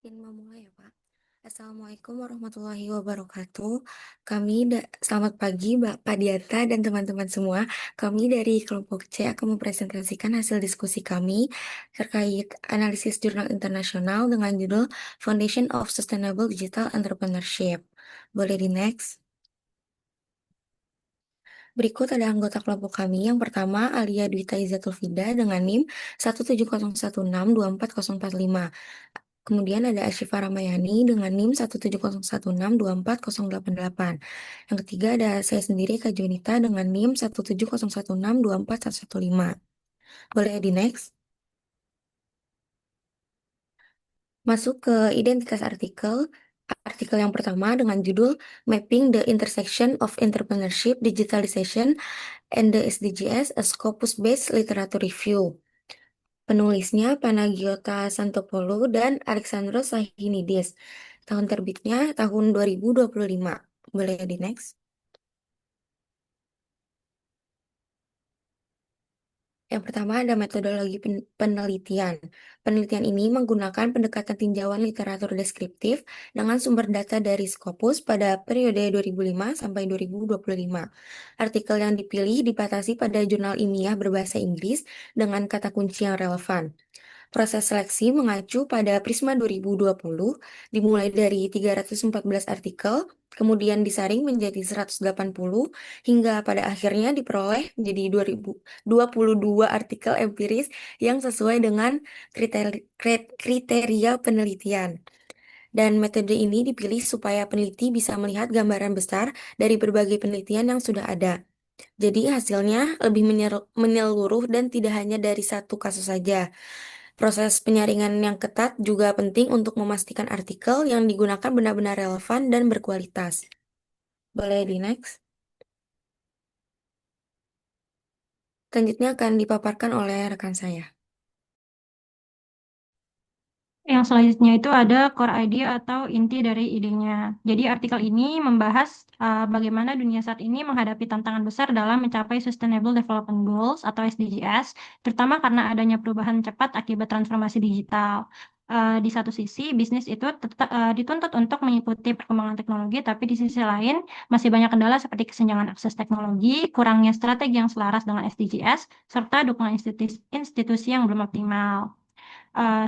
Mau mulai ya, Pak. Assalamualaikum warahmatullahi wabarakatuh. Selamat pagi, Pak Diata dan teman-teman semua. Kami dari kelompok C akan mempresentasikan hasil diskusi kami terkait analisis jurnal internasional dengan judul Foundation of Sustainable Digital Entrepreneurship. Boleh di next? Berikut ada anggota kelompok kami. Yang pertama, Alia Dwita Izzatul Fida dengan NIM 17016240045. Kemudian ada Asyifa Ramayani dengan NIM 17016240088. Yang ketiga ada saya sendiri Kak Junita dengan NIM 17016241115. Boleh di next? Masuk ke identitas artikel. Artikel yang pertama dengan judul Mapping the Intersection of Entrepreneurship, Digitalization, and the SDGs, a Scopus-Based Literature Review. Penulisnya Panagiota Santopoulou dan Alexandros Sahinidis. Tahun terbitnya tahun 2025. Boleh di next? Yang pertama ada metodologi penelitian. Penelitian ini menggunakan pendekatan tinjauan literatur deskriptif dengan sumber data dari Scopus pada periode 2005 sampai 2025. Artikel yang dipilih dibatasi pada jurnal ilmiah berbahasa Inggris dengan kata kunci yang relevan. Proses seleksi mengacu pada Prisma 2020, dimulai dari 314 artikel, kemudian disaring menjadi 180, hingga pada akhirnya diperoleh menjadi 2022 artikel empiris yang sesuai dengan kriteria penelitian. Dan metode ini dipilih supaya peneliti bisa melihat gambaran besar dari berbagai penelitian yang sudah ada. Jadi hasilnya lebih menyeluruh dan tidak hanya dari satu kasus saja. Proses penyaringan yang ketat juga penting untuk memastikan artikel yang digunakan benar-benar relevan dan berkualitas. Boleh di next? Selanjutnya akan dipaparkan oleh rekan saya. Yang selanjutnya itu ada core idea atau inti dari idenya. Jadi artikel ini membahas bagaimana dunia saat ini menghadapi tantangan besar dalam mencapai Sustainable Development Goals atau SDGs, terutama karena adanya perubahan cepat akibat transformasi digital. Di satu sisi, bisnis itu tetap dituntut untuk mengikuti perkembangan teknologi, tapi di sisi lain masih banyak kendala seperti kesenjangan akses teknologi, kurangnya strategi yang selaras dengan SDGs, serta dukungan institusi yang belum optimal.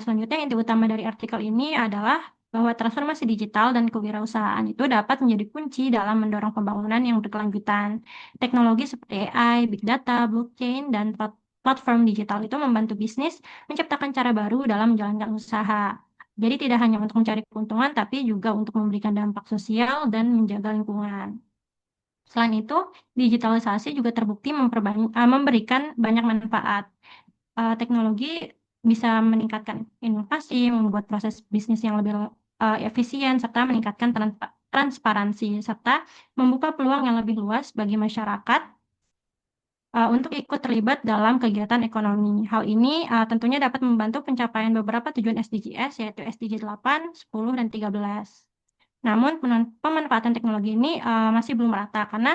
Selanjutnya inti utama dari artikel ini adalah bahwa transformasi digital dan kewirausahaan itu dapat menjadi kunci dalam mendorong pembangunan yang berkelanjutan. Teknologi seperti AI, Big Data, Blockchain, dan platform digital itu membantu bisnis menciptakan cara baru dalam menjalankan usaha. Jadi tidak hanya untuk mencari keuntungan, tapi juga untuk memberikan dampak sosial dan menjaga lingkungan. Selain itu, digitalisasi juga terbukti memberikan banyak manfaat. Teknologi bisa meningkatkan inovasi, membuat proses bisnis yang lebih efisien, serta meningkatkan transparansi, serta membuka peluang yang lebih luas bagi masyarakat untuk ikut terlibat dalam kegiatan ekonomi. Hal ini tentunya dapat membantu pencapaian beberapa tujuan SDGs, yaitu SDG 8, 10, dan 13. Namun, pemanfaatan teknologi ini masih belum merata karena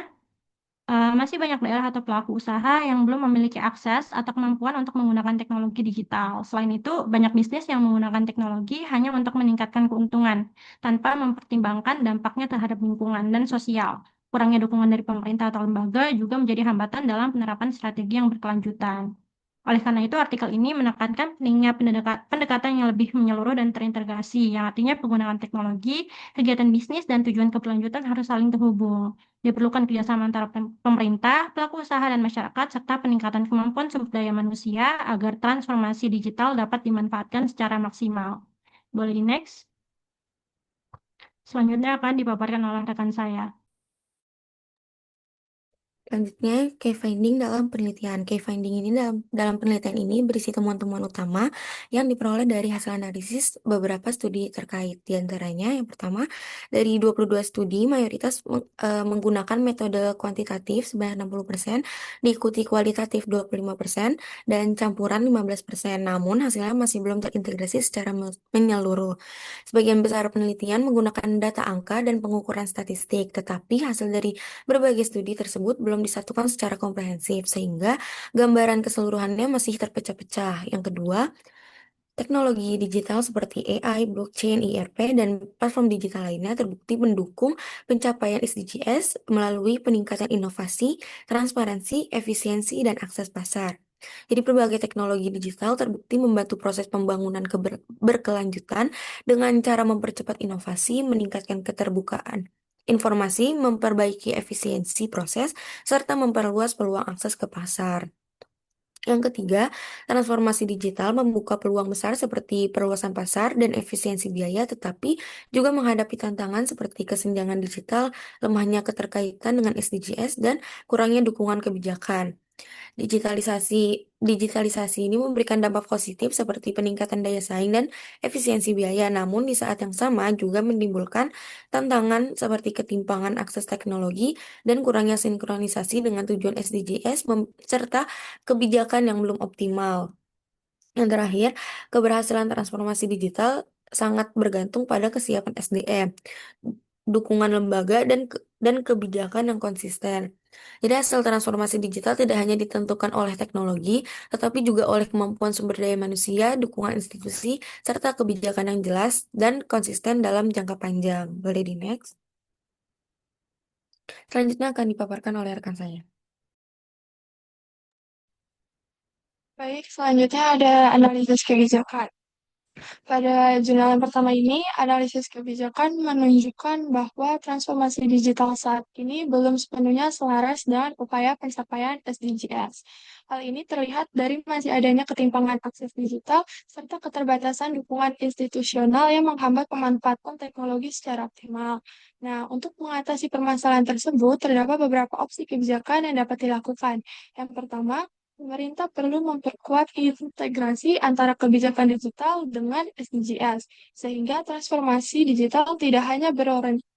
masih banyak daerah atau pelaku usaha yang belum memiliki akses atau kemampuan untuk menggunakan teknologi digital. Selain itu, banyak bisnis yang menggunakan teknologi hanya untuk meningkatkan keuntungan, tanpa mempertimbangkan dampaknya terhadap lingkungan dan sosial. Kurangnya dukungan dari pemerintah atau lembaga juga menjadi hambatan dalam penerapan strategi yang berkelanjutan. Oleh karena itu, artikel ini menekankan pentingnya pendekatan yang lebih menyeluruh dan terintegrasi, yang artinya penggunaan teknologi, kegiatan bisnis, dan tujuan keberlanjutan harus saling terhubung. Diperlukan kerjasama antara pemerintah, pelaku usaha, dan masyarakat, serta peningkatan kemampuan sumber daya manusia agar transformasi digital dapat dimanfaatkan secara maksimal. Boleh di next? Selanjutnya akan dipaparkan oleh rekan saya. Selanjutnya, key finding dalam penelitian. Key finding ini dalam penelitian ini berisi temuan-temuan utama yang diperoleh dari hasil analisis beberapa studi terkait. Di antaranya, yang pertama, dari 22 studi, mayoritas menggunakan metode kuantitatif sebanyak 60%, diikuti kualitatif 25%, dan campuran 15%. Namun, hasilnya masih belum terintegrasi secara menyeluruh. Sebagian besar penelitian menggunakan data angka dan pengukuran statistik, tetapi hasil dari berbagai studi tersebut belum disatukan secara komprehensif, sehingga gambaran keseluruhannya masih terpecah-pecah. Yang kedua, Teknologi digital seperti AI, blockchain, ERP, dan platform digital lainnya terbukti mendukung pencapaian SDGs melalui peningkatan inovasi, transparansi, efisiensi, dan akses pasar. Jadi berbagai teknologi digital terbukti membantu proses pembangunan berkelanjutan dengan cara mempercepat inovasi, meningkatkan keterbukaan informasi, memperbaiki efisiensi proses, serta memperluas peluang akses ke pasar. Yang ketiga, transformasi digital membuka peluang besar seperti perluasan pasar dan efisiensi biaya, tetapi juga menghadapi tantangan seperti kesenjangan digital, lemahnya keterkaitan dengan SDGs, dan kurangnya dukungan kebijakan. Digitalisasi ini memberikan dampak positif seperti peningkatan daya saing dan efisiensi biaya, namun di saat yang sama juga menimbulkan tantangan seperti ketimpangan akses teknologi dan kurangnya sinkronisasi dengan tujuan SDGs serta kebijakan yang belum optimal. Yang terakhir, keberhasilan transformasi digital sangat bergantung pada kesiapan SDM, dukungan lembaga dan kebijakan yang konsisten. Jadi hasil transformasi digital tidak hanya ditentukan oleh teknologi, tetapi juga oleh kemampuan sumber daya manusia, dukungan institusi, serta kebijakan yang jelas dan konsisten dalam jangka panjang. Boleh di next. Selanjutnya akan dipaparkan oleh rekan saya. Baik, selanjutnya ada analisis kebijakan. Pada jurnal yang pertama ini, analisis kebijakan menunjukkan bahwa transformasi digital saat ini belum sepenuhnya selaras dengan upaya pencapaian SDGs. Hal ini terlihat dari masih adanya ketimpangan akses digital serta keterbatasan dukungan institusional yang menghambat pemanfaatan teknologi secara optimal. Nah, untuk mengatasi permasalahan tersebut, terdapat beberapa opsi kebijakan yang dapat dilakukan. Yang pertama, pemerintah perlu memperkuat integrasi antara kebijakan digital dengan SDGs, sehingga transformasi digital tidak hanya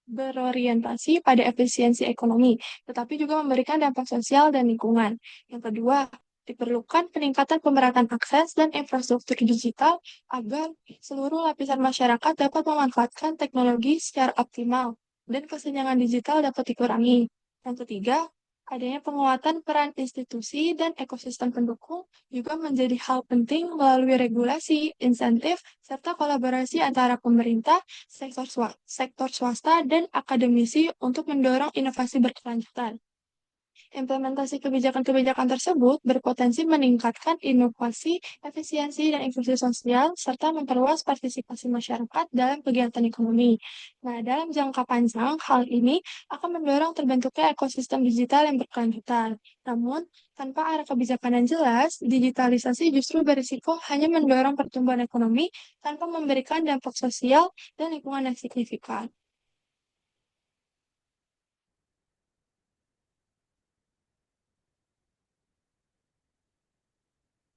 berorientasi pada efisiensi ekonomi, tetapi juga memberikan dampak sosial dan lingkungan. Yang kedua, diperlukan peningkatan pemerataan akses dan infrastruktur digital agar seluruh lapisan masyarakat dapat memanfaatkan teknologi secara optimal dan kesenjangan digital dapat dikurangi. Yang ketiga, adanya penguatan peran institusi dan ekosistem pendukung juga menjadi hal penting melalui regulasi, insentif, serta kolaborasi antara pemerintah, sektor swasta, dan akademisi untuk mendorong inovasi berkelanjutan. Implementasi kebijakan-kebijakan tersebut berpotensi meningkatkan inovasi, efisiensi, dan inklusi sosial, serta memperluas partisipasi masyarakat dalam kegiatan ekonomi. Nah, dalam jangka panjang, hal ini akan mendorong terbentuknya ekosistem digital yang berkelanjutan. Namun, tanpa arah kebijakan yang jelas, digitalisasi justru berisiko hanya mendorong pertumbuhan ekonomi tanpa memberikan dampak sosial dan lingkungan yang signifikan.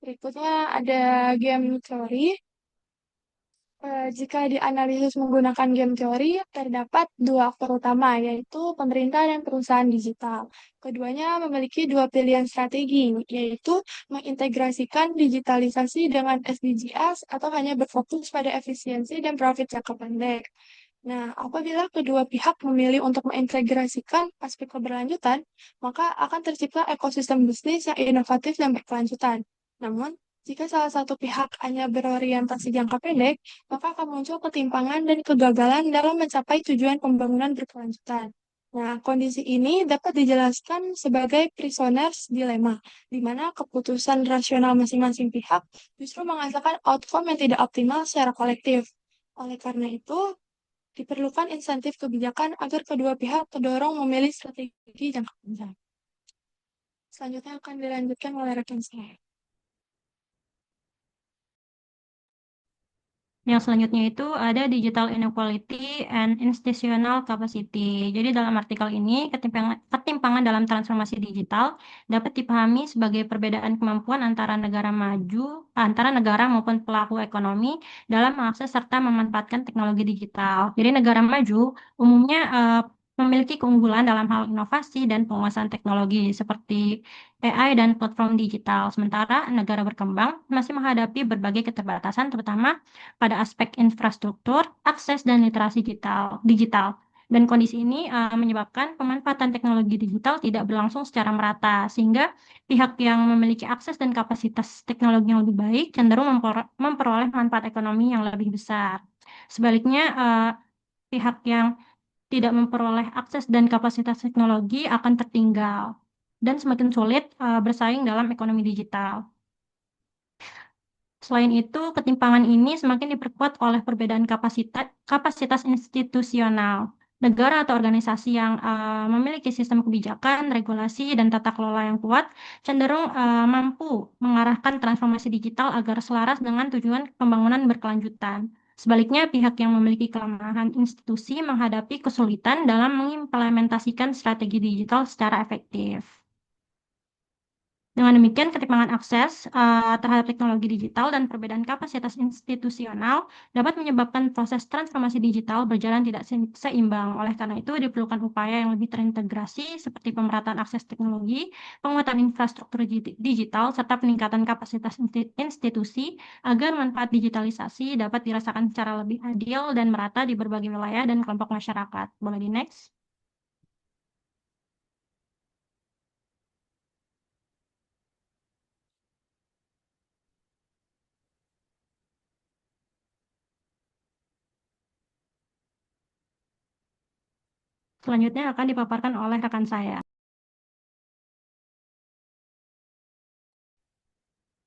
Berikutnya ada game teori. Jika dianalisis menggunakan game teori, terdapat dua aktor utama, yaitu pemerintah dan perusahaan digital. Keduanya memiliki dua pilihan strategi, yaitu mengintegrasikan digitalisasi dengan SDGs atau hanya berfokus pada efisiensi dan profit jangka pendek. Nah, apabila kedua pihak memilih untuk mengintegrasikan aspek keberlanjutan, maka akan tercipta ekosistem bisnis yang inovatif dan berkelanjutan. Namun, jika salah satu pihak hanya berorientasi jangka pendek, maka akan muncul ketimpangan dan kegagalan dalam mencapai tujuan pembangunan berkelanjutan. Nah, kondisi ini dapat dijelaskan sebagai prisoners dilemma, di mana keputusan rasional masing-masing pihak justru menghasilkan outcome yang tidak optimal secara kolektif. Oleh karena itu, diperlukan insentif kebijakan agar kedua pihak terdorong memilih strategi jangka panjang. Selanjutnya akan dilanjutkan oleh rekan saya. Yang selanjutnya itu ada digital inequality and institutional capacity. Jadi dalam artikel ini, ketimpangan dalam transformasi digital dapat dipahami sebagai perbedaan kemampuan antara negara maupun pelaku ekonomi dalam mengakses serta memanfaatkan teknologi digital. Jadi negara maju umumnya memiliki keunggulan dalam hal inovasi dan penguasaan teknologi seperti AI dan platform digital. Sementara negara berkembang masih menghadapi berbagai keterbatasan terutama pada aspek infrastruktur, akses dan literasi digital. Dan kondisi ini menyebabkan pemanfaatan teknologi digital tidak berlangsung secara merata, sehingga pihak yang memiliki akses dan kapasitas teknologi yang lebih baik cenderung memperoleh manfaat ekonomi yang lebih besar. Sebaliknya, pihak yang tidak memperoleh akses dan kapasitas teknologi akan tertinggal dan semakin sulit bersaing dalam ekonomi digital. Selain itu, ketimpangan ini semakin diperkuat oleh perbedaan kapasitas institusional. Negara atau organisasi yang memiliki sistem kebijakan, regulasi, dan tata kelola yang kuat cenderung mampu mengarahkan transformasi digital agar selaras dengan tujuan pembangunan berkelanjutan. Sebaliknya, pihak yang memiliki kelemahan institusi menghadapi kesulitan dalam mengimplementasikan strategi digital secara efektif. Dengan demikian, ketimpangan akses terhadap teknologi digital dan perbedaan kapasitas institusional dapat menyebabkan proses transformasi digital berjalan tidak seimbang. Oleh karena itu, diperlukan upaya yang lebih terintegrasi seperti pemerataan akses teknologi, penguatan infrastruktur digital, serta peningkatan kapasitas institusi agar manfaat digitalisasi dapat dirasakan secara lebih adil dan merata di berbagai wilayah dan kelompok masyarakat. Boleh di next? Selanjutnya akan dipaparkan oleh rekan saya.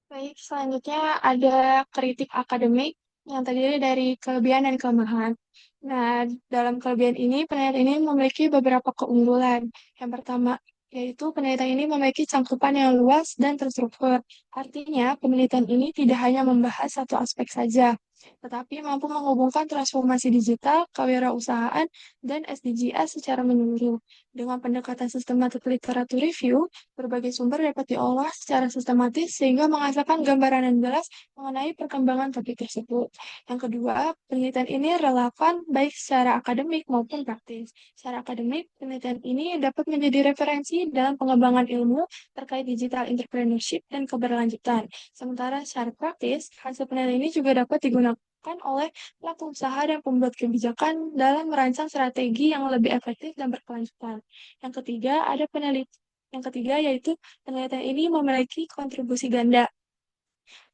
Baik, selanjutnya ada kritik akademik yang terdiri dari kelebihan dan kelemahan. Nah, dalam kelebihan ini, penelitian ini memiliki beberapa keunggulan. Yang pertama, yaitu penelitian ini memiliki cangkupan yang luas dan terstruktur. Artinya, penelitian ini tidak hanya membahas satu aspek saja, tetapi mampu menghubungkan transformasi digital, kewirausahaan, dan SDGs secara menyeluruh. Dengan pendekatan sistematik literatur review, berbagai sumber dapat diolah secara sistematis sehingga menghasilkan gambaran yang jelas mengenai perkembangan topik tersebut. Yang kedua, penelitian ini relevan baik secara akademik maupun praktis. Secara akademik, penelitian ini dapat menjadi referensi dalam pengembangan ilmu terkait digital entrepreneurship dan keberlanjutan. Sementara secara praktis, hasil penelitian ini juga dapat digunakan oleh pelaku usaha dan pembuat kebijakan dalam merancang strategi yang lebih efektif dan berkelanjutan. Yang ketiga, yang ketiga yaitu penelitian ini memiliki kontribusi ganda.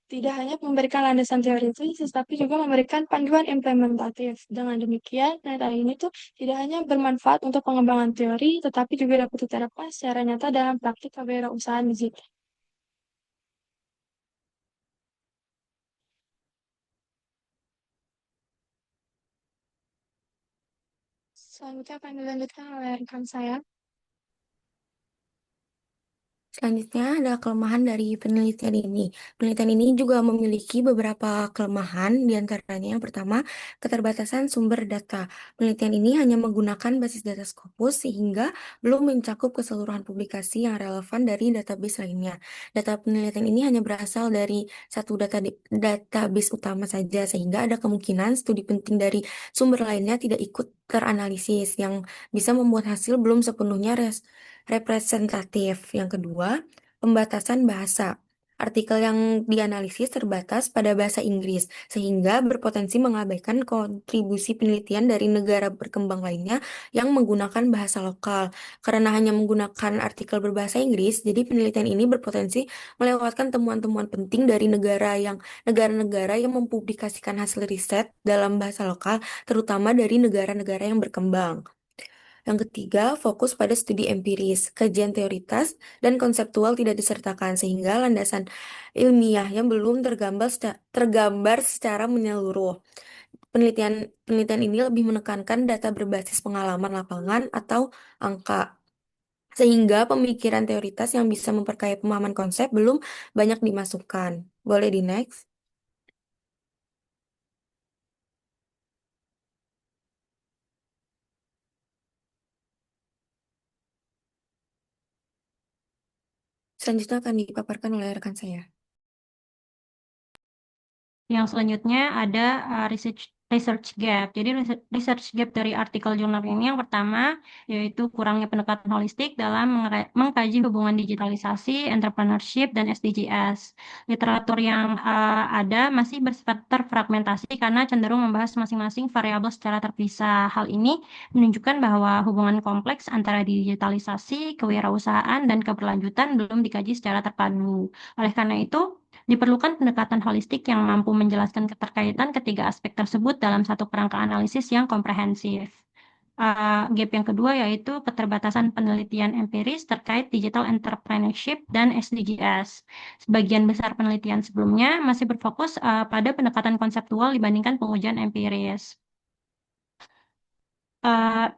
Tidak hanya memberikan landasan teoritis, tetapi juga memberikan panduan implementatif. Dengan demikian, penelitian ini tuh tidak hanya bermanfaat untuk pengembangan teori, tetapi juga dapat diterapkan secara nyata dalam praktik kewirausahaan digital. Selanjutnya akan dilanjutkan oleh rekan saya. Selanjutnya ada kelemahan dari penelitian ini. Penelitian ini juga memiliki beberapa kelemahan, di antaranya yang pertama, keterbatasan sumber data. Penelitian ini hanya menggunakan basis data Scopus sehingga belum mencakup keseluruhan publikasi yang relevan dari database lainnya. Data penelitian ini hanya berasal dari satu database utama saja, sehingga ada kemungkinan studi penting dari sumber lainnya tidak ikut teranalisis, yang bisa membuat hasil belum sepenuhnya representatif. Yang kedua, pembatasan bahasa. Artikel yang dianalisis terbatas pada bahasa Inggris, sehingga berpotensi mengabaikan kontribusi penelitian dari negara berkembang lainnya yang menggunakan bahasa lokal. Karena hanya menggunakan artikel berbahasa Inggris, jadi penelitian ini berpotensi melewatkan temuan-temuan penting dari negara-negara yang mempublikasikan hasil riset dalam bahasa lokal, terutama dari negara-negara yang berkembang. Yang ketiga, fokus pada studi empiris, kajian teoritas, dan konseptual tidak disertakan, sehingga landasan ilmiahnya belum tergambar secara menyeluruh. Penelitian, penelitian ini lebih menekankan data berbasis pengalaman lapangan atau angka, sehingga pemikiran teoritas yang bisa memperkaya pemahaman konsep belum banyak dimasukkan. Boleh di next? Selanjutnya akan dipaparkan oleh rekan saya. Yang selanjutnya ada research research gap. Jadi research gap dari artikel jurnal ini yang pertama yaitu kurangnya pendekatan holistik dalam mengkaji hubungan digitalisasi, entrepreneurship, dan SDGs. Literatur yang ada masih bersifat terfragmentasi karena cenderung membahas masing-masing variabel secara terpisah. Hal ini menunjukkan bahwa hubungan kompleks antara digitalisasi, kewirausahaan, dan keberlanjutan belum dikaji secara terpadu. Oleh karena itu, diperlukan pendekatan holistik yang mampu menjelaskan keterkaitan ketiga aspek tersebut dalam satu kerangka analisis yang komprehensif. Gap yang kedua yaitu keterbatasan penelitian empiris terkait digital entrepreneurship dan SDGs. Sebagian besar penelitian sebelumnya masih berfokus pada pendekatan konseptual dibandingkan pengujian empiris. Uh,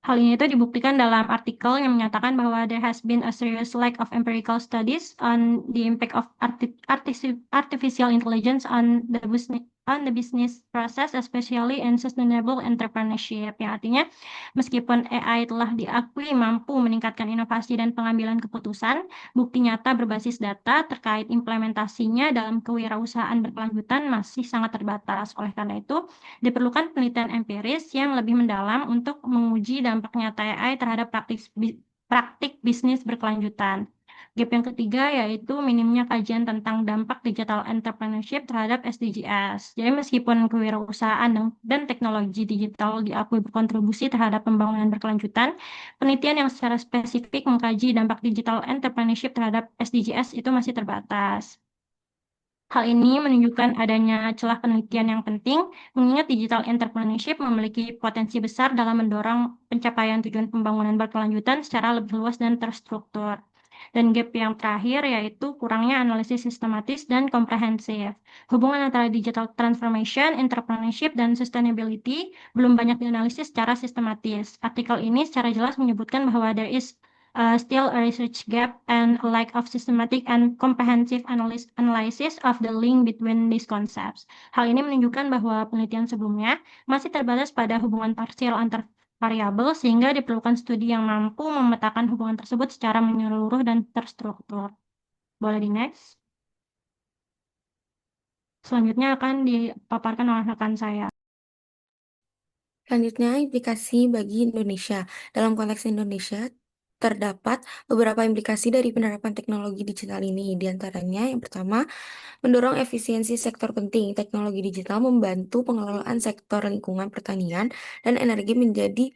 Hal ini itu dibuktikan dalam artikel yang menyatakan bahwa there has been a serious lack of empirical studies on the impact of artificial intelligence on the business process, especially in sustainable entrepreneurship. Yang artinya, meskipun AI telah diakui mampu meningkatkan inovasi dan pengambilan keputusan, bukti nyata berbasis data terkait implementasinya dalam kewirausahaan berkelanjutan masih sangat terbatas. Oleh karena itu, diperlukan penelitian empiris yang lebih mendalam untuk menguji dampak nyata AI terhadap praktik bisnis berkelanjutan. Gap yang ketiga yaitu minimnya kajian tentang dampak digital entrepreneurship terhadap SDGs. Jadi meskipun kewirausahaan dan teknologi digital diakui berkontribusi terhadap pembangunan berkelanjutan, penelitian yang secara spesifik mengkaji dampak digital entrepreneurship terhadap SDGs itu masih terbatas. Hal ini menunjukkan adanya celah penelitian yang penting, mengingat digital entrepreneurship memiliki potensi besar dalam mendorong pencapaian tujuan pembangunan berkelanjutan secara lebih luas dan terstruktur. Dan gap yang terakhir yaitu kurangnya analisis sistematis dan komprehensif. Hubungan antara digital transformation, entrepreneurship, dan sustainability belum banyak dianalisis secara sistematis. Artikel ini secara jelas menyebutkan bahwa there is still a research gap and a lack of systematic and comprehensive analysis of the link between these concepts. Hal ini menunjukkan bahwa penelitian sebelumnya masih terbatas pada hubungan parsial antar variabel sehingga diperlukan studi yang mampu memetakan hubungan tersebut secara menyeluruh dan terstruktur. Boleh di next. Selanjutnya akan dipaparkan oleh rekan saya. Selanjutnya, implikasi bagi Indonesia. Dalam konteks Indonesia, terdapat beberapa implikasi dari penerapan teknologi digital ini. Di antaranya, yang pertama, mendorong efisiensi sektor penting. Teknologi digital membantu pengelolaan sektor lingkungan pertanian dan energi menjadi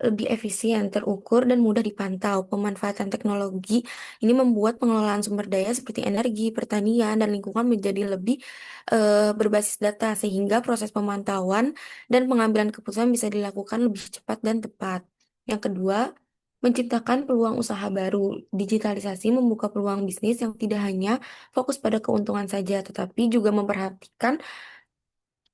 lebih efisien, terukur, dan mudah dipantau. Pemanfaatan teknologi ini membuat pengelolaan sumber daya seperti energi, pertanian, dan lingkungan menjadi lebih berbasis data, sehingga proses pemantauan dan pengambilan keputusan bisa dilakukan lebih cepat dan tepat. Yang kedua, menciptakan peluang usaha baru. Digitalisasi membuka peluang bisnis yang tidak hanya fokus pada keuntungan saja, tetapi juga memperhatikan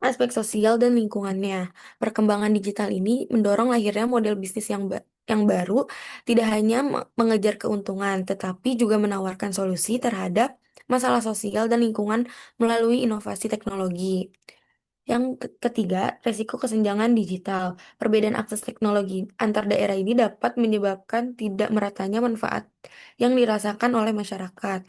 aspek sosial dan lingkungannya. Perkembangan digital ini mendorong lahirnya model bisnis yang baru, tidak hanya mengejar keuntungan, tetapi juga menawarkan solusi terhadap masalah sosial dan lingkungan melalui inovasi teknologi. Yang ketiga, resiko kesenjangan digital. Perbedaan akses teknologi antar daerah ini dapat menyebabkan tidak meratanya manfaat yang dirasakan oleh masyarakat.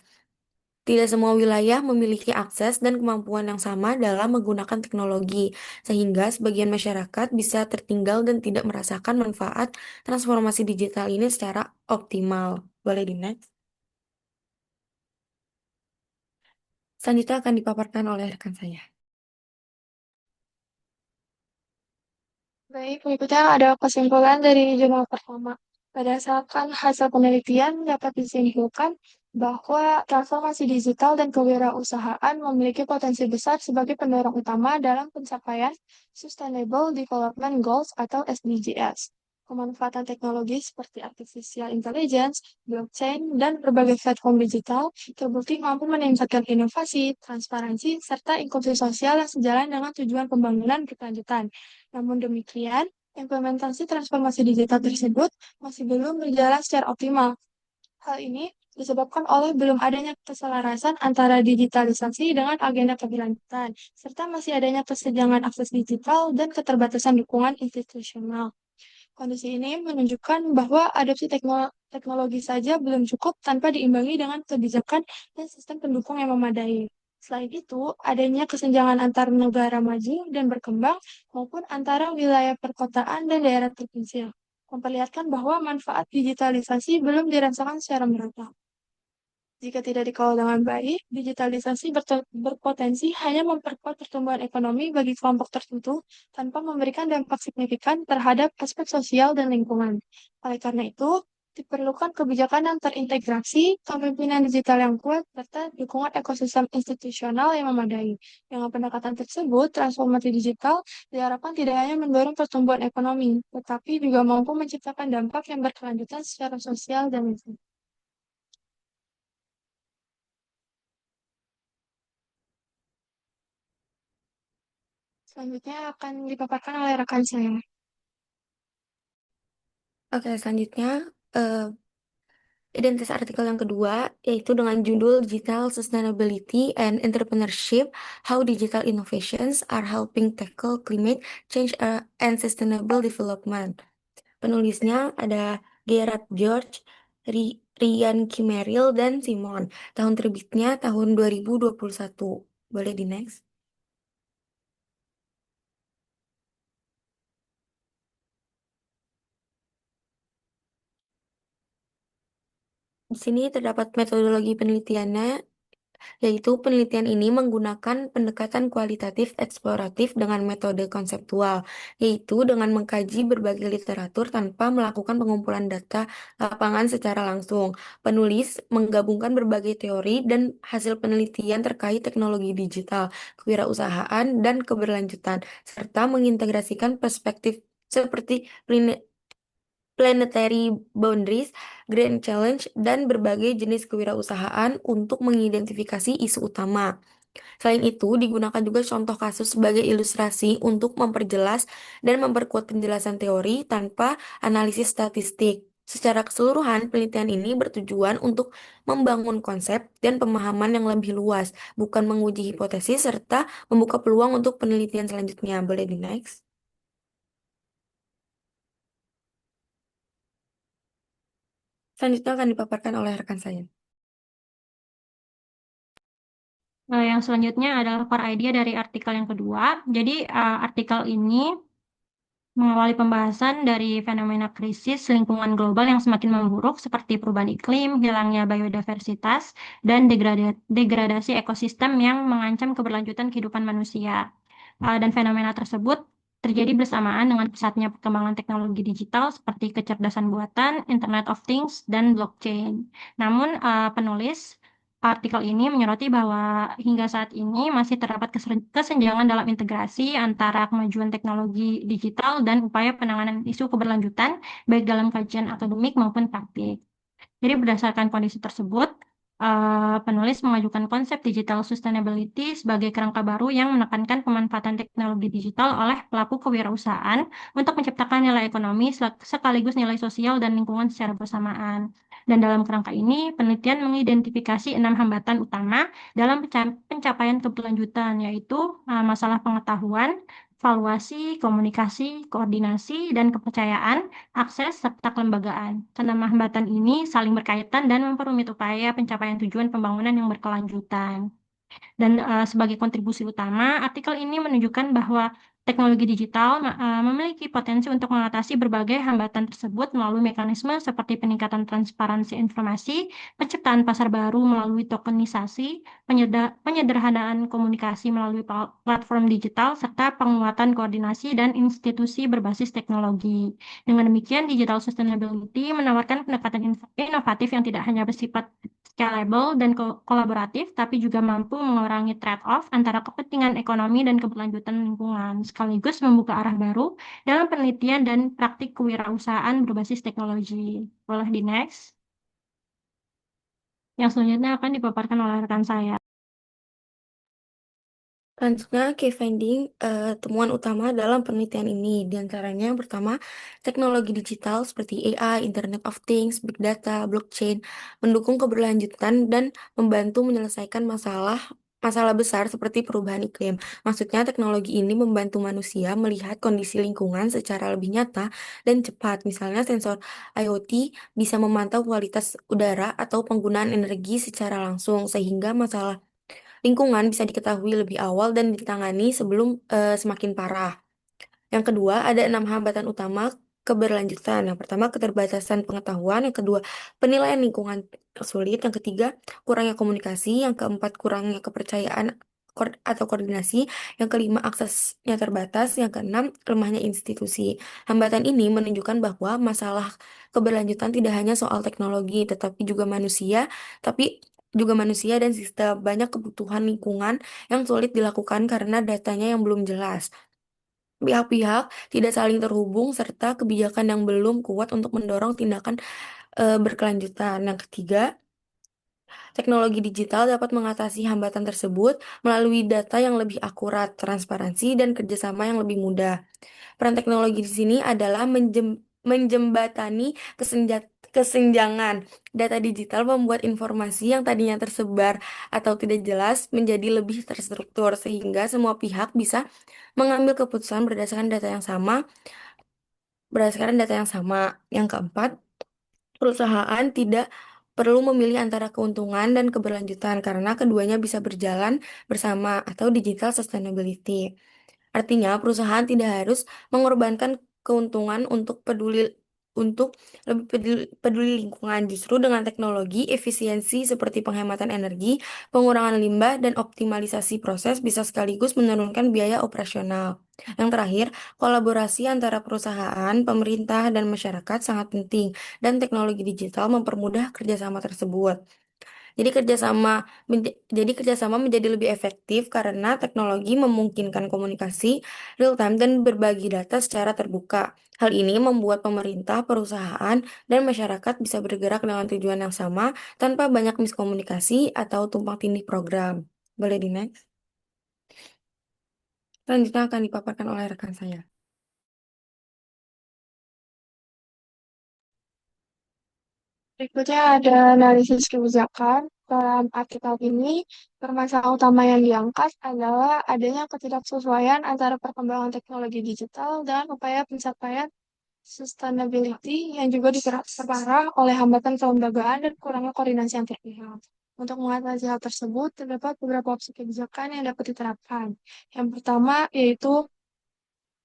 Tidak semua wilayah memiliki akses dan kemampuan yang sama dalam menggunakan teknologi, sehingga sebagian masyarakat bisa tertinggal dan tidak merasakan manfaat transformasi digital ini secara optimal. Boleh di next. Selanjutnya akan dipaparkan oleh rekan saya. Baik, berikutnya ada kesimpulan dari jurnal pertama. Berdasarkan hasil penelitian dapat disimpulkan bahwa transformasi digital dan kewirausahaan memiliki potensi besar sebagai pendorong utama dalam pencapaian Sustainable Development Goals atau SDGs. Pemanfaatan teknologi seperti artificial intelligence, blockchain, dan berbagai platform digital terbukti mampu meningkatkan inovasi, transparansi, serta inklusi sosial yang sejalan dengan tujuan pembangunan berkelanjutan. Namun demikian, implementasi transformasi digital tersebut masih belum berjalan secara optimal. Hal ini disebabkan oleh belum adanya keselarasan antara digitalisasi dengan agenda keberlanjutan, serta masih adanya kesenjangan akses digital dan keterbatasan dukungan institusional. Kondisi ini menunjukkan bahwa adopsi teknologi saja belum cukup tanpa diimbangi dengan kebijakan dan sistem pendukung yang memadai. Selain itu, adanya kesenjangan antara negara maju dan berkembang maupun antara wilayah perkotaan dan daerah terpencil, memperlihatkan bahwa manfaat digitalisasi belum dirasakan secara merata. Jika tidak dikelola dengan baik, digitalisasi berpotensi hanya memperkuat pertumbuhan ekonomi bagi kelompok tertentu tanpa memberikan dampak signifikan terhadap aspek sosial dan lingkungan. Oleh karena itu, diperlukan kebijakan yang terintegrasi, kepemimpinan digital yang kuat, serta dukungan ekosistem institusional yang memadai. Dengan pendekatan tersebut, transformasi digital diharapkan tidak hanya mendorong pertumbuhan ekonomi, tetapi juga mampu menciptakan dampak yang berkelanjutan secara sosial dan lingkungan. Selanjutnya akan dipaparkan oleh rekan saya. Oke, selanjutnya eh, identitas artikel yang kedua yaitu dengan judul Digital Sustainability and Entrepreneurship: How Digital Innovations Are Helping Tackle Climate Change and Sustainable Development. Penulisnya ada Gerard George, Ryan Kimeril, dan Simon. Tahun terbitnya tahun 2021. Boleh di next? Di sini terdapat metodologi penelitiannya, yaitu penelitian ini menggunakan pendekatan kualitatif eksploratif dengan metode konseptual, yaitu dengan mengkaji berbagai literatur tanpa melakukan pengumpulan data lapangan secara langsung. Penulis menggabungkan berbagai teori dan hasil penelitian terkait teknologi digital, kewirausahaan, dan keberlanjutan, serta mengintegrasikan perspektif seperti planetary boundaries, grand challenge, dan berbagai jenis kewirausahaan untuk mengidentifikasi isu utama. Selain itu, digunakan juga contoh kasus sebagai ilustrasi untuk memperjelas dan memperkuat penjelasan teori tanpa analisis statistik. Secara keseluruhan, penelitian ini bertujuan untuk membangun konsep dan pemahaman yang lebih luas, bukan menguji hipotesis, serta membuka peluang untuk penelitian selanjutnya. Boleh di next? Selanjutnya akan dipaparkan oleh rekan saya. Yang selanjutnya adalah core idea dari artikel yang kedua. Jadi, artikel ini mengawali pembahasan dari fenomena krisis lingkungan global yang semakin memburuk seperti perubahan iklim, hilangnya biodiversitas, dan degradasi ekosistem yang mengancam keberlanjutan kehidupan manusia. Dan fenomena tersebut terjadi bersamaan dengan pesatnya perkembangan teknologi digital seperti kecerdasan buatan, Internet of Things, dan blockchain. Namun, penulis artikel ini menyoroti bahwa hingga saat ini masih terdapat kesenjangan dalam integrasi antara kemajuan teknologi digital dan upaya penanganan isu keberlanjutan, baik dalam kajian akademik maupun praktik. Jadi berdasarkan kondisi tersebut, penulis mengajukan konsep digital sustainability sebagai kerangka baru yang menekankan pemanfaatan teknologi digital oleh pelaku kewirausahaan untuk menciptakan nilai ekonomi sekaligus nilai sosial dan lingkungan secara bersamaan. Dan dalam kerangka ini, penelitian mengidentifikasi 6 hambatan utama dalam pencapaian keberlanjutan, yaitu masalah pengetahuan, valuasi, komunikasi, koordinasi, dan kepercayaan, akses, serta kelembagaan. Karena hambatan ini saling berkaitan dan memperumit upaya pencapaian tujuan pembangunan yang berkelanjutan. Dan sebagai kontribusi utama, artikel ini menunjukkan bahwa teknologi digital memiliki potensi untuk mengatasi berbagai hambatan tersebut melalui mekanisme seperti peningkatan transparansi informasi, penciptaan pasar baru melalui tokenisasi, penyederhanaan komunikasi melalui platform digital, serta penguatan koordinasi dan institusi berbasis teknologi. Dengan demikian, digital sustainability menawarkan pendekatan inovatif yang tidak hanya bersifat scalable dan kolaboratif, tapi juga mampu mengurangi trade-off antara kepentingan ekonomi dan keberlanjutan lingkungan, sekaligus membuka arah baru dalam penelitian dan praktik kewirausahaan berbasis teknologi. Boleh di next? Yang selanjutnya akan dipaparkan oleh rekan saya. Selanjutnya, key finding temuan utama dalam penelitian ini. Di antaranya yang pertama, teknologi digital seperti AI, Internet of Things, Big Data, blockchain mendukung keberlanjutan dan membantu menyelesaikan masalah besar seperti perubahan iklim. Maksudnya, teknologi ini membantu manusia melihat kondisi lingkungan secara lebih nyata dan cepat. Misalnya, sensor IoT bisa memantau kualitas udara atau penggunaan energi secara langsung, sehingga masalah lingkungan bisa diketahui lebih awal dan ditangani sebelum semakin parah. Yang kedua, ada 6 hambatan utama keberlanjutan. Yang pertama, keterbatasan pengetahuan. Yang kedua, penilaian lingkungan sulit. Yang ketiga, kurangnya komunikasi. Yang keempat, kurangnya kepercayaan atau koordinasi. Yang kelima, aksesnya terbatas. Yang keenam, lemahnya institusi. Hambatan ini menunjukkan bahwa masalah keberlanjutan tidak hanya soal teknologi, tetapi juga manusia, dan sistem. Banyak kebutuhan lingkungan yang sulit dilakukan karena datanya yang belum jelas. Pihak-pihak tidak saling terhubung serta kebijakan yang belum kuat untuk mendorong tindakan berkelanjutan. Yang ketiga, teknologi digital dapat mengatasi hambatan tersebut melalui data yang lebih akurat, transparansi, dan kerjasama yang lebih mudah. Peran teknologi di sini adalah menjembatani kesenjangan. Data digital membuat informasi yang tadinya tersebar atau tidak jelas menjadi lebih terstruktur sehingga semua pihak bisa mengambil keputusan berdasarkan data yang sama. Yang keempat, perusahaan tidak perlu memilih antara keuntungan dan keberlanjutan karena keduanya bisa berjalan bersama atau digital sustainability. Artinya, perusahaan tidak harus mengorbankan keuntungan untuk lebih peduli lingkungan. Justru dengan teknologi, efisiensi seperti penghematan energi, pengurangan limbah, dan optimalisasi proses bisa sekaligus menurunkan biaya operasional. Yang terakhir, kolaborasi antara perusahaan, pemerintah, dan masyarakat sangat penting, dan teknologi digital mempermudah kerjasama tersebut. Jadi kerjasama menjadi lebih efektif karena teknologi memungkinkan komunikasi real time dan berbagi data secara terbuka. Hal ini membuat pemerintah, perusahaan, dan masyarakat bisa bergerak dengan tujuan yang sama tanpa banyak miskomunikasi atau tumpang tindih program. Boleh di next? Selanjutnya akan dipaparkan oleh rekan saya. Berikutnya ada analisis kebijakan. Dalam artikel ini, permasalahan utama yang diangkat adalah adanya ketidaksesuaian antara perkembangan teknologi digital dan upaya pencapaian sustainability yang juga diperparah oleh hambatan kelembagaan dan kurangnya koordinasi antar pihak. Untuk mengatasi hal tersebut, terdapat beberapa opsi kebijakan yang dapat diterapkan. Yang pertama yaitu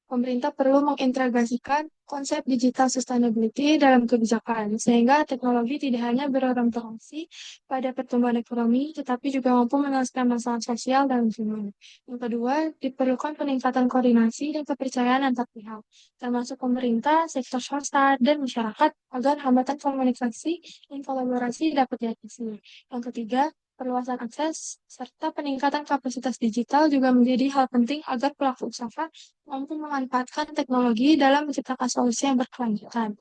pemerintah perlu mengintegrasikan konsep digital sustainability dalam kebijakan, sehingga teknologi tidak hanya berorientasi pada pertumbuhan ekonomi, tetapi juga mampu menyelesaikan masalah sosial dan lingkungan. Yang kedua, diperlukan peningkatan koordinasi dan kepercayaan antar pihak, termasuk pemerintah, sektor swasta, dan masyarakat, agar hambatan komunikasi dan kolaborasi dapat diatasi. Yang ketiga, perluasan akses serta peningkatan kapasitas digital juga menjadi hal penting agar pelaku usaha mampu memanfaatkan teknologi dalam menciptakan solusi yang berkelanjutan.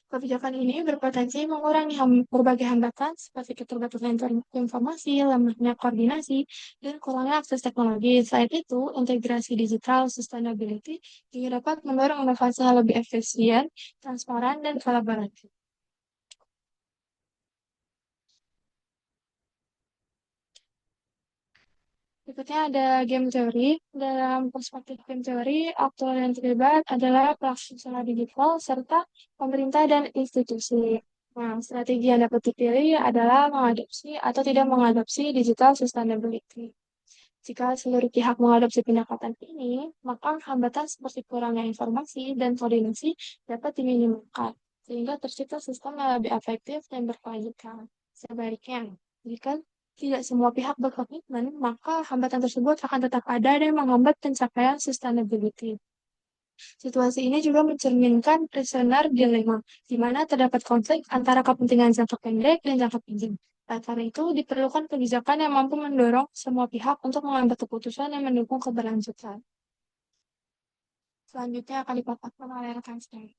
Kebijakan ini berpotensi mengurangi berbagai hambatan seperti keterbatasan informasi, lemahnya koordinasi, dan kurangnya akses teknologi. Selain itu, integrasi digital sustainability juga dapat mendorong inovasi yang lebih efisien, transparan, dan kolaboratif. Berikutnya ada game teori. Dalam perspektif game teori, aktor yang terlibat adalah pelaku usaha digital serta pemerintah dan institusi. Nah, strategi yang dapat dipilih adalah mengadopsi atau tidak mengadopsi digital sustainability. Jika seluruh pihak mengadopsi pendekatan ini, maka hambatan seperti kurangnya informasi dan koordinasi dapat diminimalkan, sehingga tercipta sistem yang lebih efektif dan berkelanjutan. Sebaliknya, jika tidak semua pihak berkomitmen, maka hambatan tersebut akan tetap ada dan menghambat pencapaian sustainability. Situasi ini juga mencerminkan prisoner dilemma, di mana terdapat konflik antara kepentingan jangka pendek dan jangka panjang. Karena itu, diperlukan kebijakan yang mampu mendorong semua pihak untuk mengambil keputusan yang mendukung keberlanjutan. Selanjutnya akan dipaparkan oleh rekan saya.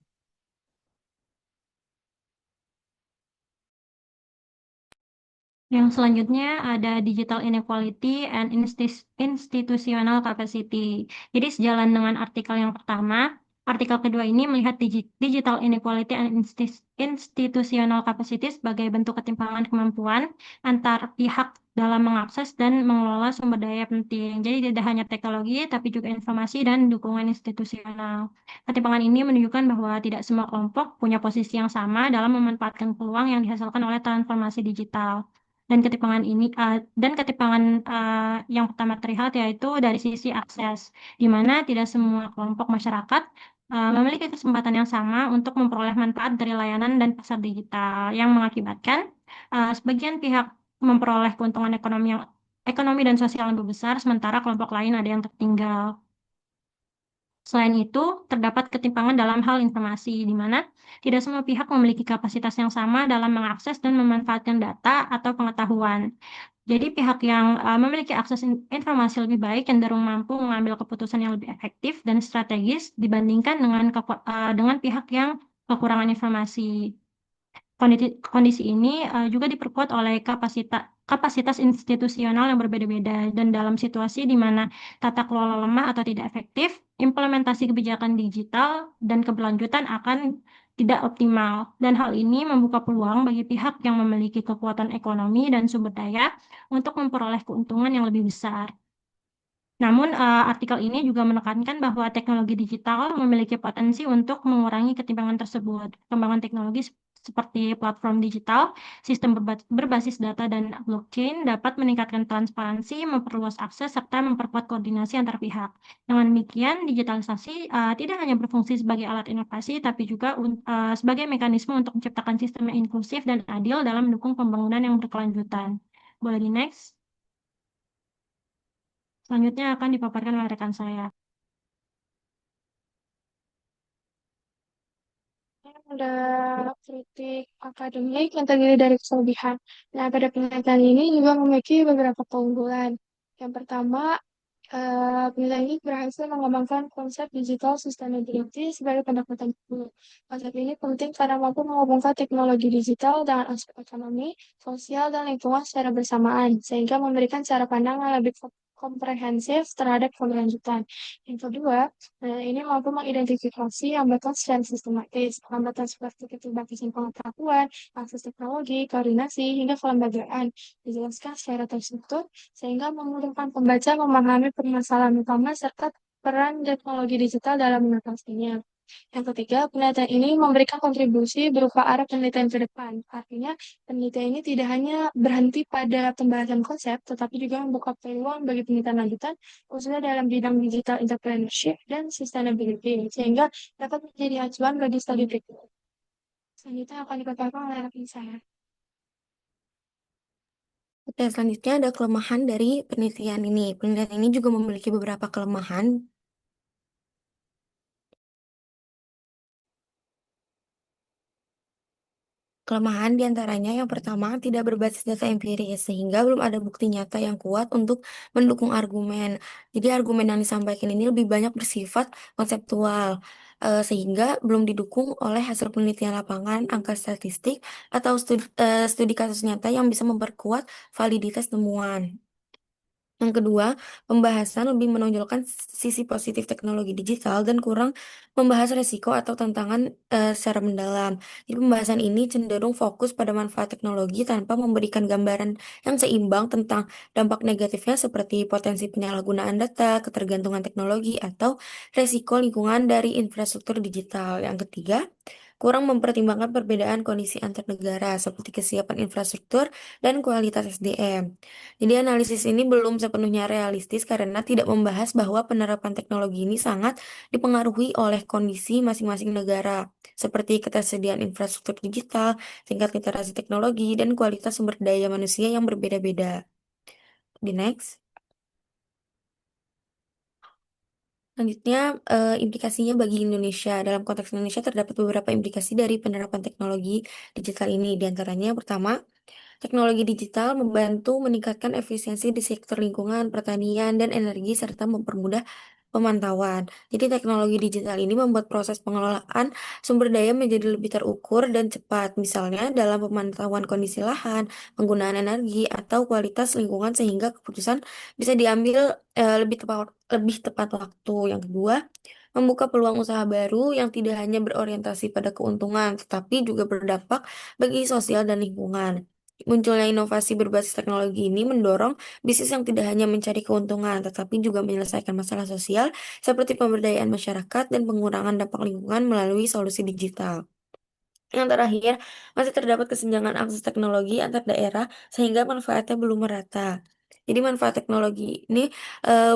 Yang selanjutnya ada digital inequality and institutional capacity. Jadi sejalan dengan artikel yang pertama, artikel kedua ini melihat digital inequality and institutional capacity sebagai bentuk ketimpangan kemampuan antar pihak dalam mengakses dan mengelola sumber daya penting. Jadi tidak hanya teknologi, tapi juga informasi dan dukungan institusional. Ketimpangan ini menunjukkan bahwa tidak semua kelompok punya posisi yang sama dalam memanfaatkan peluang yang dihasilkan oleh transformasi digital. Dan ketimpangan yang pertama terlihat yaitu dari sisi akses, di mana tidak semua kelompok masyarakat memiliki kesempatan yang sama untuk memperoleh manfaat dari layanan dan pasar digital yang mengakibatkan sebagian pihak memperoleh keuntungan ekonomi dan sosial yang lebih besar, sementara kelompok lain ada yang tertinggal. Selain itu, terdapat ketimpangan dalam hal informasi, di mana tidak semua pihak memiliki kapasitas yang sama dalam mengakses dan memanfaatkan data atau pengetahuan. Jadi, pihak yang memiliki akses informasi lebih baik cenderung mampu mengambil keputusan yang lebih efektif dan strategis dibandingkan dengan pihak yang kekurangan informasi. Kondisi ini juga diperkuat oleh kapasitas institusional yang berbeda-beda dan dalam situasi di mana tata kelola lemah atau tidak efektif, implementasi kebijakan digital dan keberlanjutan akan tidak optimal. Dan hal ini membuka peluang bagi pihak yang memiliki kekuatan ekonomi dan sumber daya untuk memperoleh keuntungan yang lebih besar. Namun, artikel ini juga menekankan bahwa teknologi digital memiliki potensi untuk mengurangi ketimpangan tersebut. Perkembangan teknologi seperti platform digital, sistem berbasis data, dan blockchain dapat meningkatkan transparansi, memperluas akses, serta memperkuat koordinasi antar pihak. Dengan demikian, digitalisasi tidak hanya berfungsi sebagai alat inovasi, tapi juga sebagai mekanisme untuk menciptakan sistem yang inklusif dan adil dalam mendukung pembangunan yang berkelanjutan. Boleh di next? Selanjutnya akan dipaparkan oleh rekan saya. Ada kritik akademik yang terdiri dari kelebihan. Nah, pada penelitian ini juga memiliki beberapa keunggulan. Yang pertama, penelitian ini berhasil mengembangkan konsep digital sustainability sebagai pendekatan dulu. Konsep ini penting karena mampu menghubungkan teknologi digital dengan aspek ekonomi, sosial, dan lingkungan secara bersamaan, sehingga memberikan cara pandang yang lebih komprehensif terhadap keberlanjutan. Yang kedua, ini mampu mengidentifikasi hambatan secara sistematis. Hambatan seperti keterbatasan pengetahuan, akses teknologi, koordinasi, hingga kelembagaan dijelaskan secara terstruktur sehingga memudahkan pembaca memahami permasalahan utama serta peran teknologi digital dalam mengatasinya. Yang ketiga, penelitian ini memberikan kontribusi berupa arah penelitian ke depan. Artinya, penelitian ini tidak hanya berhenti pada pembahasan konsep, tetapi juga membuka peluang bagi penelitian lanjutan, khususnya dalam bidang digital entrepreneurship dan sustainability, sehingga dapat menjadi acuan bagi studi berikutnya. Selanjutnya akan dipaparkan oleh rekan saya. Oke, selanjutnya ada kelemahan dari penelitian ini. Penelitian ini juga memiliki beberapa kelemahan. Kelemahan diantaranya yang pertama tidak berbasis data empiris sehingga belum ada bukti nyata yang kuat untuk mendukung argumen. Jadi argumen yang disampaikan ini lebih banyak bersifat konseptual sehingga belum didukung oleh hasil penelitian lapangan, angka statistik atau studi kasus nyata yang bisa memperkuat validitas temuan. Yang kedua, pembahasan lebih menonjolkan sisi positif teknologi digital dan kurang membahas resiko atau tantangan secara mendalam. Jadi pembahasan ini cenderung fokus pada manfaat teknologi tanpa memberikan gambaran yang seimbang tentang dampak negatifnya seperti potensi penyalahgunaan data, ketergantungan teknologi, atau resiko lingkungan dari infrastruktur digital. Yang ketiga, kurang mempertimbangkan perbedaan kondisi antar negara seperti kesiapan infrastruktur dan kualitas SDM. Jadi analisis ini belum sepenuhnya realistis karena tidak membahas bahwa penerapan teknologi ini sangat dipengaruhi oleh kondisi masing-masing negara, seperti ketersediaan infrastruktur digital, tingkat literasi teknologi, dan kualitas sumber daya manusia yang berbeda-beda. Di next. Selanjutnya, implikasinya bagi Indonesia. Dalam konteks Indonesia terdapat beberapa implikasi dari penerapan teknologi digital ini. Di antaranya yang pertama, teknologi digital membantu meningkatkan efisiensi di sektor lingkungan, pertanian, dan energi, serta mempermudah pemantauan. Jadi teknologi digital ini membuat proses pengelolaan sumber daya menjadi lebih terukur dan cepat. Misalnya dalam pemantauan kondisi lahan, penggunaan energi, atau kualitas lingkungan sehingga keputusan bisa diambil lebih tepat waktu. Yang kedua, membuka peluang usaha baru yang tidak hanya berorientasi pada keuntungan, tetapi juga berdampak bagi sosial dan lingkungan. Munculnya inovasi berbasis teknologi ini mendorong bisnis yang tidak hanya mencari keuntungan, tetapi juga menyelesaikan masalah sosial seperti pemberdayaan masyarakat dan pengurangan dampak lingkungan melalui solusi digital. Yang terakhir, masih terdapat kesenjangan akses teknologi antar daerah sehingga manfaatnya belum merata. Jadi manfaat teknologi ini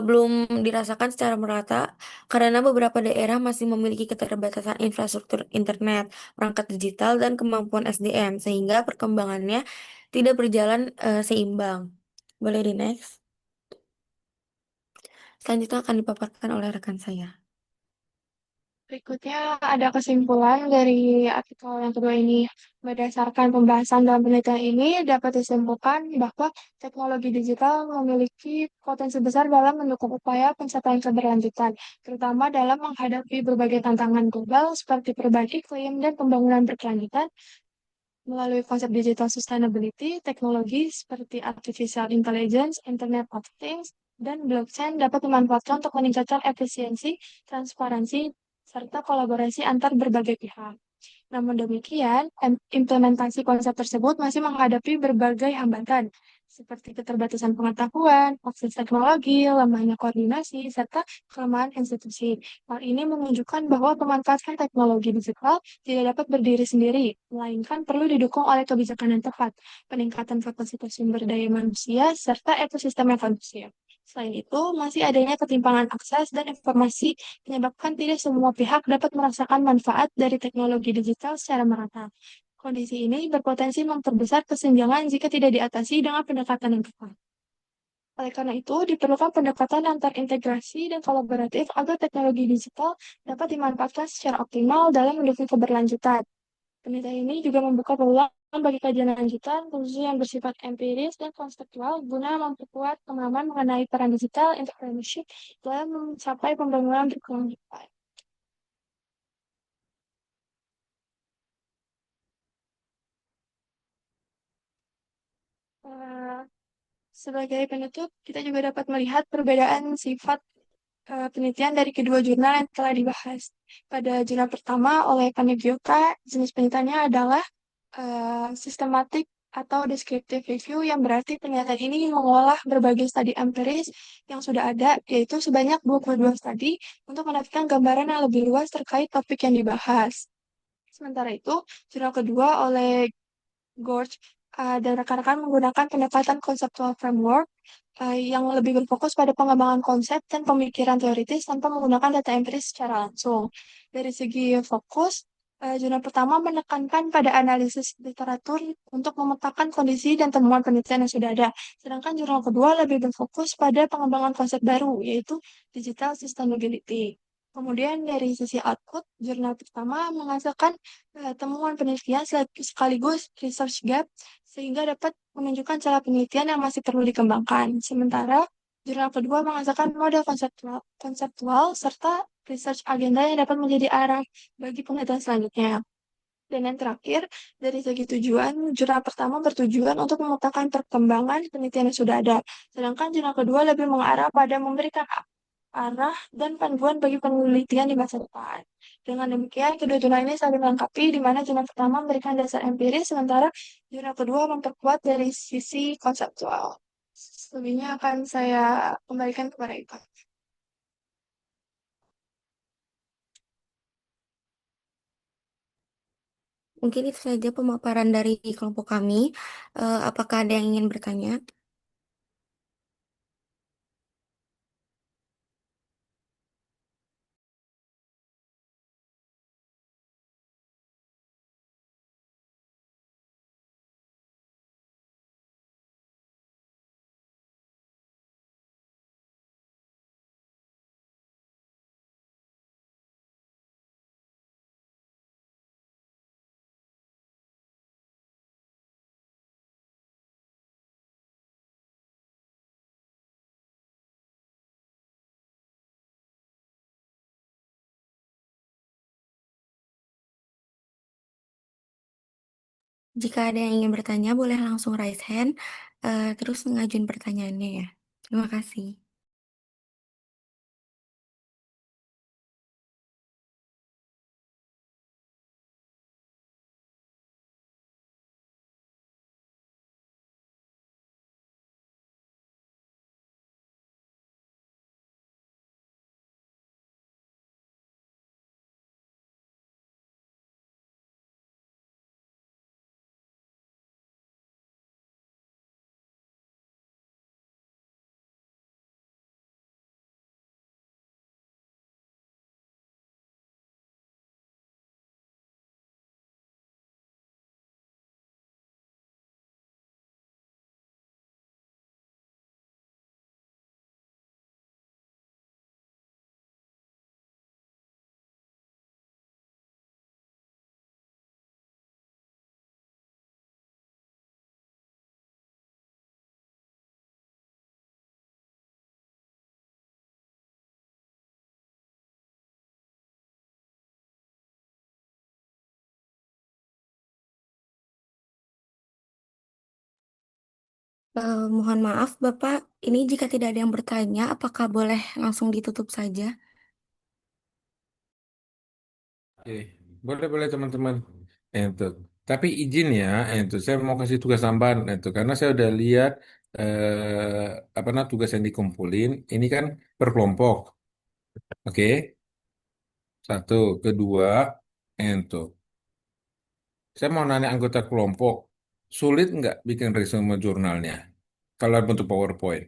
belum dirasakan secara merata karena beberapa daerah masih memiliki keterbatasan infrastruktur internet, perangkat digital, dan kemampuan SDM sehingga perkembangannya tidak berjalan seimbang. Boleh di next. Selanjutnya akan dipaparkan oleh rekan saya. Berikutnya ada kesimpulan dari artikel yang kedua ini. Berdasarkan pembahasan dalam penelitian ini, dapat disimpulkan bahwa teknologi digital memiliki potensi besar dalam mendukung upaya pencapaian keberlanjutan, terutama dalam menghadapi berbagai tantangan global seperti perubahan iklim dan pembangunan berkelanjutan. Melalui konsep digital sustainability, teknologi seperti artificial intelligence, Internet of Things, dan blockchain dapat dimanfaatkan untuk meningkatkan efisiensi, transparansi, serta kolaborasi antar berbagai pihak. Namun demikian, implementasi konsep tersebut masih menghadapi berbagai hambatan, seperti keterbatasan pengetahuan, akses teknologi, lemahnya koordinasi, serta kelemahan institusi. Hal ini menunjukkan bahwa pemanfaatan teknologi digital tidak dapat berdiri sendiri, melainkan perlu didukung oleh kebijakan yang tepat, peningkatan kapasitas sumber daya manusia, serta ekosistem yang kondusif. Selain itu, masih adanya ketimpangan akses dan informasi menyebabkan tidak semua pihak dapat merasakan manfaat dari teknologi digital secara merata. Kondisi ini berpotensi memperbesar kesenjangan jika tidak diatasi dengan pendekatan yang tepat. Oleh karena itu, diperlukan pendekatan antar integrasi dan kolaboratif agar teknologi digital dapat dimanfaatkan secara optimal dalam mendukung keberlanjutan. Penelitian ini juga membuka peluang bagi kajian lanjutan, khususnya yang bersifat empiris dan konseptual, guna memperkuat pemahaman mengenai peran digital entrepreneurship dalam mencapai pembangunan berkelanjutan. Eh, Sebagai penutup, kita juga dapat melihat perbedaan sifat penelitian dari kedua jurnal yang telah dibahas. Pada jurnal pertama oleh Panegyoka, jenis penelitiannya adalah systematic atau descriptive review, yang berarti penelitian ini mengolah berbagai studi empiris yang sudah ada, yaitu sebanyak 22 studi untuk mendapatkan gambaran yang lebih luas terkait topik yang dibahas. Sementara itu, jurnal kedua oleh Gorge dan rekan-rekan menggunakan pendekatan konseptual framework yang lebih berfokus pada pengembangan konsep dan pemikiran teoritis tanpa menggunakan data empiris secara langsung. Dari segi fokus, jurnal pertama menekankan pada analisis literatur untuk memetakan kondisi dan temuan penelitian yang sudah ada. Sedangkan jurnal kedua lebih berfokus pada pengembangan konsep baru, yaitu digital sustainability. Kemudian dari sisi output, jurnal pertama menghasilkan temuan penelitian sekaligus research gap sehingga dapat menunjukkan cara penelitian yang masih perlu dikembangkan. Sementara jurnal kedua menghasilkan model konseptual serta research agenda yang dapat menjadi arah bagi penelitian selanjutnya. Dan yang terakhir, dari segi tujuan, jurnal pertama bertujuan untuk memetakan perkembangan penelitian yang sudah ada, sedangkan jurnal kedua lebih mengarah pada memberikan arah dan panduan bagi penelitian di masa depan. Dengan demikian, kedua jurnal ini saling melengkapi, di mana jurnal pertama memberikan dasar empiris, sementara jurnal kedua memperkuat dari sisi konseptual. Selebihnya akan saya kembalikan kepada Ika. Mungkin itu saja pemaparan dari kelompok kami. Apakah ada yang ingin bertanya? Jika ada yang ingin bertanya, boleh langsung raise hand, terus ngajuin pertanyaannya ya. Terima kasih. Mohon maaf, Bapak. Ini jika tidak ada yang bertanya, apakah boleh langsung ditutup saja? Oke, boleh teman-teman. Itu. Tapi izin ya, itu saya mau kasih tugas tambahan itu karena saya udah lihat apa namanya tugas yang dikumpulin. Ini kan per kelompok. Oke, satu, kedua, itu. Saya mau nanya anggota kelompok, sulit nggak bikin resume jurnalnya kalau bentuk PowerPoint?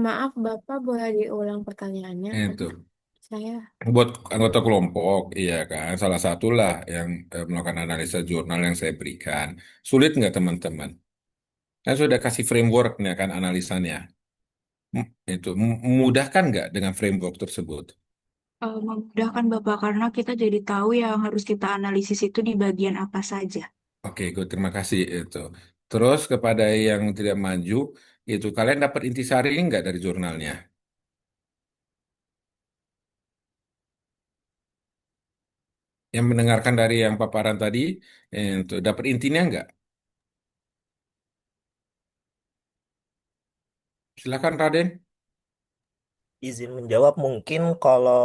Maaf, Bapak, boleh diulang pertanyaannya karena Itu. saya. Buat anggota kelompok, iya kan, salah satulah yang melakukan analisa jurnal yang saya berikan. Sulit nggak teman-teman? Saya sudah kasih frameworknya kan analisanya. Itu memudahkan nggak dengan framework tersebut? Memudahkan Bapak karena kita jadi tahu yang harus kita analisis itu di bagian apa saja. Oke, good, terima kasih itu. Terus kepada yang tidak maju, itu kalian dapat intisari nggak dari jurnalnya? Yang mendengarkan dari yang paparan tadi, itu dapat intinya nggak? Silakan Raden. Izin menjawab mungkin kalau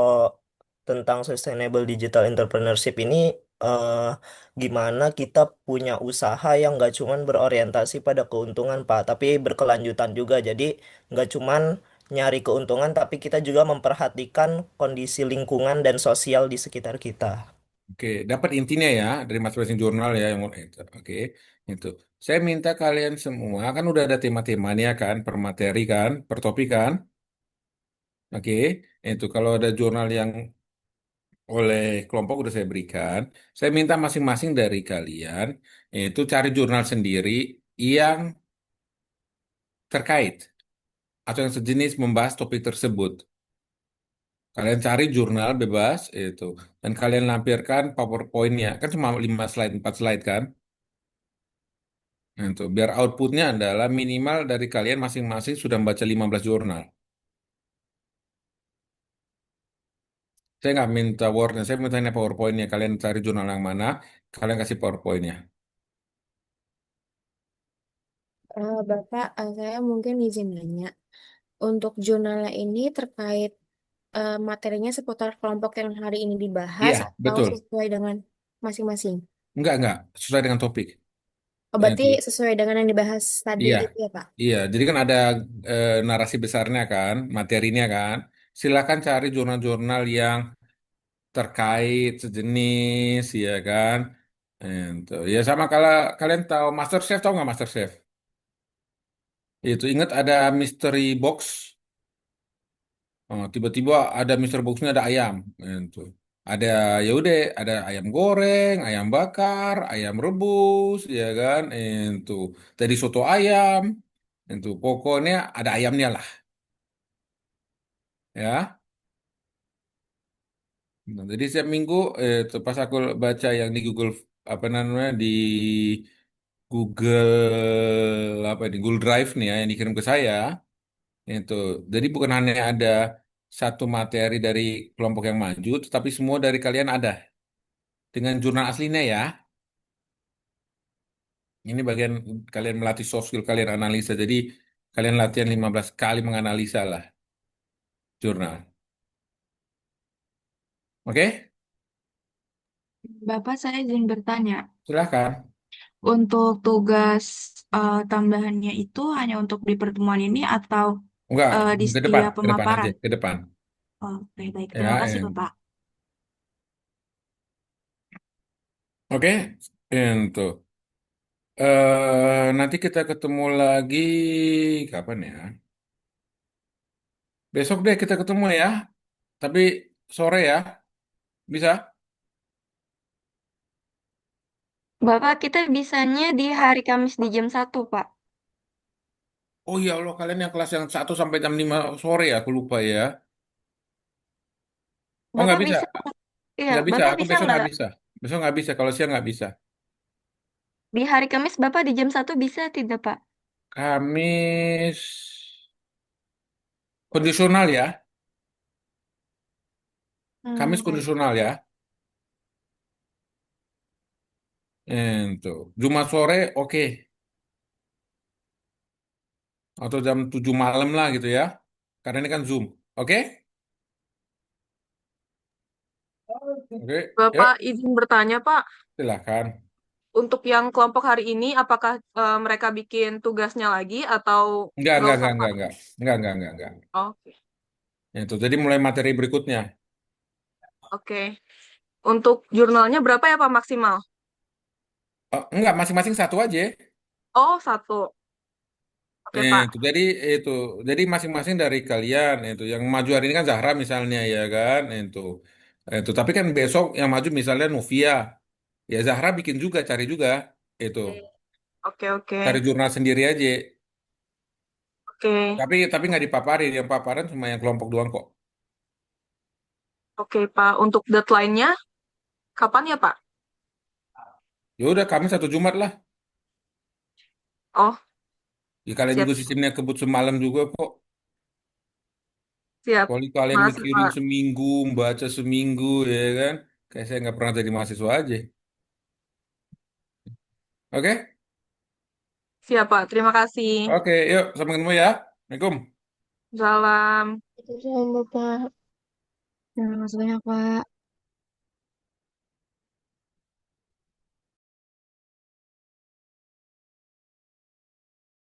tentang sustainable digital entrepreneurship ini eh, gimana kita punya usaha yang nggak cuman berorientasi pada keuntungan Pak, tapi berkelanjutan juga. Jadi nggak cuman nyari keuntungan, tapi kita juga memperhatikan kondisi lingkungan dan sosial di sekitar kita. Oke, dapat intinya ya dari masing-masing jurnal ya yang itu. Oke, itu. Saya minta kalian semua kan udah ada tema-temanya kan, per materi kan, per topik kan. Oke, itu kalau ada jurnal yang oleh kelompok udah saya berikan, saya minta masing-masing dari kalian itu cari jurnal sendiri yang terkait atau yang sejenis membahas topik tersebut. Kalian cari jurnal bebas itu dan kalian lampirkan PowerPoint-nya kan cuma 5 slide, 4 slide kan. Nah, itu biar outputnya adalah minimal dari kalian masing-masing sudah membaca 15 jurnal. Saya nggak minta Word-nya, saya mintanya PowerPoint-nya. Kalian cari jurnal yang mana, kalian kasih PowerPoint-nya. Bapak, saya mungkin izin nanya. Untuk jurnalnya ini terkait materinya seputar kelompok yang hari ini dibahas Iya, atau betul. sesuai dengan masing-masing? Enggak, sesuai dengan topik. Oh, Nah, berarti itu. sesuai dengan yang dibahas tadi Iya, gitu ya, Pak? iya. Jadi kan ada narasi besarnya kan, materinya kan. Silakan cari jurnal-jurnal yang terkait sejenis, ya kan. Itu. Ya sama kalau kalian tahu MasterChef, tahu nggak MasterChef? Itu ingat ada mystery box. Oh, tiba-tiba ada Mister Box-nya ada ayam. Itu. Ada ya udah, ada ayam goreng, ayam bakar, ayam rebus, ya kan? Itu. Tadi soto ayam. Itu pokoknya ada ayamnya lah, ya. Nah, jadi setiap minggu pas aku baca yang di Google apa namanya di Google Drive nih ya yang dikirim ke saya itu. Jadi bukan hanya ada satu materi dari kelompok yang maju, tetapi semua dari kalian ada dengan jurnal aslinya ya. Ini bagian kalian melatih soft skill kalian analisa. Jadi kalian latihan 15 kali menganalisa lah jurnal. Oke? Bapak, saya izin bertanya, Silahkan. untuk tugas tambahannya itu hanya untuk di pertemuan ini atau Enggak, di setiap ke depan aja, pemaparan? ke depan. Oh, baik, baik. Terima Ya, kasih, Bapak. oke. Itu. Nanti kita ketemu lagi kapan ya? Besok deh kita ketemu ya. Tapi sore ya, bisa? Bapak, kita bisanya di hari Kamis di jam 1, Pak. Oh ya Allah, kalian yang kelas yang 1 sampai jam 5 sore ya, aku lupa ya. Oh nggak Bapak bisa, bisa, iya, nggak bisa. Bapak Aku bisa besok nggak? nggak bisa. Besok nggak bisa. Kalau siang nggak bisa. Di hari Kamis Bapak di jam 1 bisa tidak, Pak? Kamis kondisional ya. Kamis Baik. kondisional ya. Itu. Jumat sore oke. Atau jam 7 malam lah gitu ya. Karena ini kan Zoom. Oke? Oke. Yuk, Bapak izin bertanya, Pak, silahkan. untuk yang kelompok hari ini, apakah mereka bikin tugasnya lagi atau Enggak, nggak enggak, usah, enggak, Pak? enggak, enggak. Enggak, enggak, enggak, enggak. Oke, Itu. Jadi mulai materi berikutnya. oke. Untuk jurnalnya berapa ya, Pak, maksimal? Oh, enggak, masing-masing satu aja. Oh, satu. Oke, Pak. Itu jadi masing-masing dari kalian itu yang maju hari ini kan Zahra misalnya ya kan itu tapi kan besok yang maju misalnya Novia ya Zahra bikin juga cari juga itu Oke, oke. cari jurnal sendiri aja Oke, tapi nggak dipaparin yang paparan cuma yang kelompok doang kok oke, Pak. Untuk deadline-nya, kapan ya, Pak? ya udah kami satu Jumat lah Oh, ya kalian siap, juga sistemnya kebut semalam juga kok siap. kalau kalian Makasih, mikirin Pak. seminggu baca seminggu ya kan kayak saya nggak pernah jadi mahasiswa aja oke Siap, Pak. Terima kasih. oke yuk sampai ketemu ya Assalamualaikum Salam. Itu sama Bapak. Terima kasih banyak, Pak.